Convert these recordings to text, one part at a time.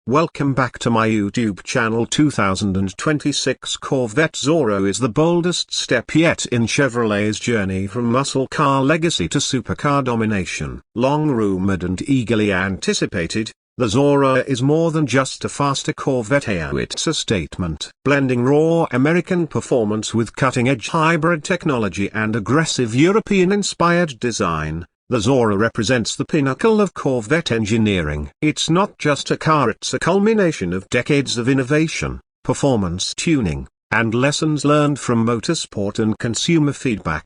Welcome back to my YouTube channel. 2026 Corvette Zora is the boldest step yet in Chevrolet's journey from muscle car legacy to supercar domination. Long rumored and eagerly anticipated, the Zora is more than just a faster Corvette. It's a statement. Blending raw American performance with cutting-edge hybrid technology and aggressive European-inspired design, the Zora represents the pinnacle of Corvette engineering. It's not just a car, it's a culmination of decades of innovation, performance tuning, and lessons learned from motorsport and consumer feedback.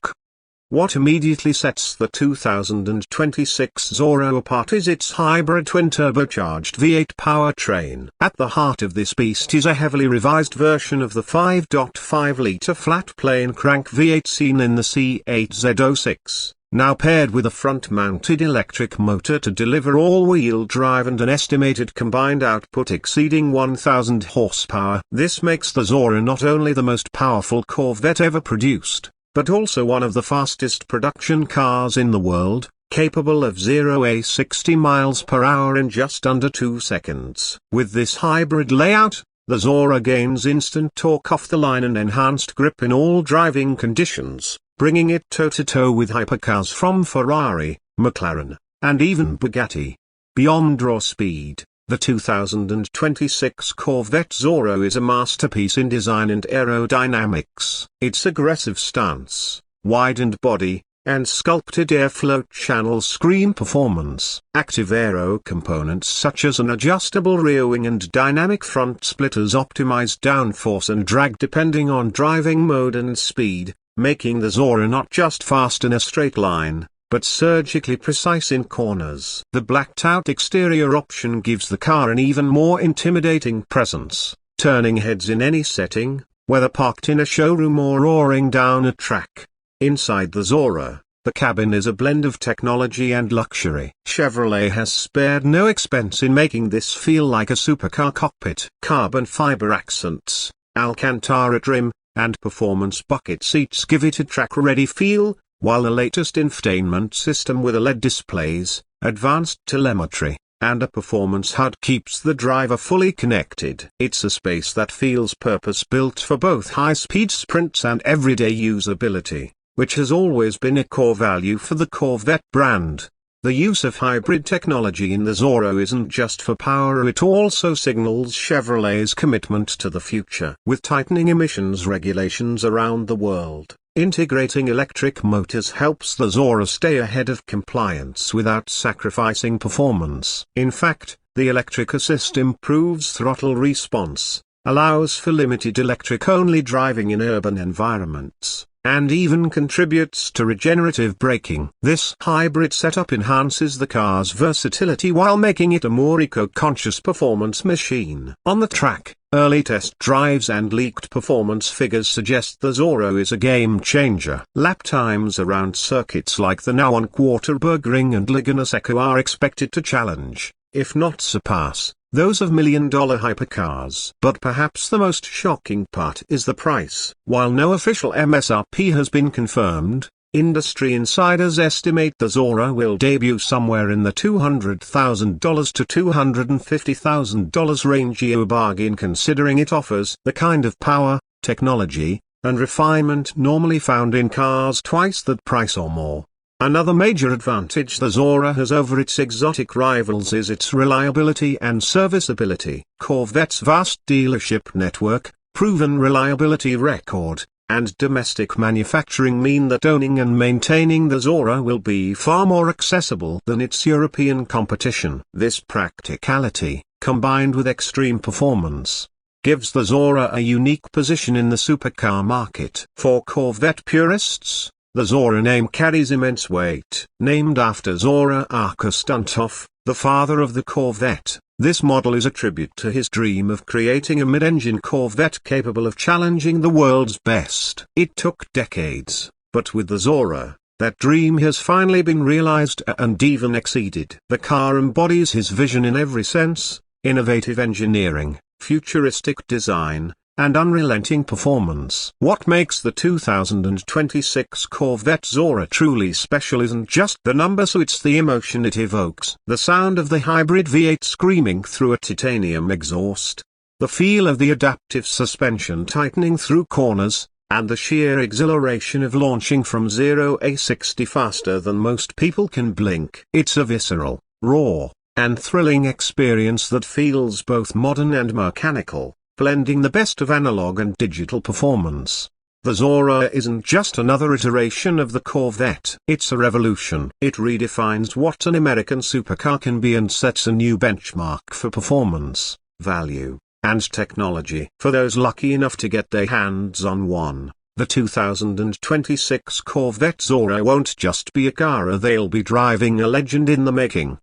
What immediately sets the 2026 Zora apart is its hybrid twin-turbocharged V8 powertrain. At the heart of this beast is a heavily revised version of the 5.5-liter flat-plane crank V8 seen in the C8Z06. Now paired with a front-mounted electric motor to deliver all-wheel drive and an estimated combined output exceeding 1,000 horsepower. This makes the Zora not only the most powerful Corvette ever produced, but also one of the fastest production cars in the world, capable of 0-60 miles per hour in just under 2 seconds. With this hybrid layout, the Zora gains instant torque off the line and enhanced grip in all driving conditions, bringing it toe-to-toe with hypercars from Ferrari, McLaren, and even Bugatti. Beyond raw speed, the 2026 Corvette Zora is a masterpiece in design and aerodynamics. Its aggressive stance, widened body, and sculpted airflow channels scream performance. Active aero components such as an adjustable rear wing and dynamic front splitters optimize downforce and drag depending on driving mode and speed, making the Zora not just fast in a straight line, but surgically precise in corners. The blacked-out exterior option gives the car an even more intimidating presence, turning heads in any setting, whether parked in a showroom or roaring down a track. Inside the Zora, the cabin is a blend of technology and luxury. Chevrolet has spared no expense in making this feel like a supercar cockpit. Carbon fiber accents, Alcantara trim, and performance bucket seats give it a track-ready feel, while the latest infotainment system with OLED displays, advanced telemetry, and a performance HUD keeps the driver fully connected. It's a space that feels purpose-built for both high-speed sprints and everyday usability, which has always been a core value for the Corvette brand. The use of hybrid technology in the Zora isn't just for power, it also signals Chevrolet's commitment to the future. With tightening emissions regulations around the world, integrating electric motors helps the Zora stay ahead of compliance without sacrificing performance. In fact, the electric assist improves throttle response, allows for limited electric-only driving in urban environments, and even contributes to regenerative braking. This hybrid setup enhances the car's versatility while making it a more eco-conscious performance machine. On the track, early test drives and leaked performance figures suggest the Zora is a game-changer. Lap times around circuits like the Nürburgring and Laguna Seca are expected to challenge, if not surpass, those of million-dollar hypercars. But perhaps the most shocking part is the price. While no official MSRP has been confirmed, industry insiders estimate the Zora will debut somewhere in the $200,000 to $250,000 range, a bargain considering it offers the kind of power, technology, and refinement normally found in cars twice that price or more. Another major advantage the Zora has over its exotic rivals is its reliability and serviceability. Corvette's vast dealership network, proven reliability record, and domestic manufacturing mean that owning and maintaining the Zora will be far more accessible than its European competition. This practicality, combined with extreme performance, gives the Zora a unique position in the supercar market. For Corvette purists, the Zora name carries immense weight. Named after Zora Arkosuntov, the father of the Corvette, this model is a tribute to his dream of creating a mid-engine Corvette capable of challenging the world's best. It took decades, but with the Zora, that dream has finally been realized and even exceeded. The car embodies his vision in every sense: innovative engineering, futuristic design, and unrelenting performance. What makes the 2026 Corvette Zora truly special isn't just the numbers, it's the emotion it evokes. The sound of the hybrid V8 screaming through a titanium exhaust, the feel of the adaptive suspension tightening through corners, and the sheer exhilaration of launching from 0-60 faster than most people can blink. It's a visceral, raw, and thrilling experience that feels both modern and mechanical, blending the best of analog and digital performance. The Zora isn't just another iteration of the Corvette. It's a revolution. It redefines what an American supercar can be and sets a new benchmark for performance, value, and technology. For those lucky enough to get their hands on one, the 2026 Corvette Zora won't just be a car, they'll be driving a legend in the making.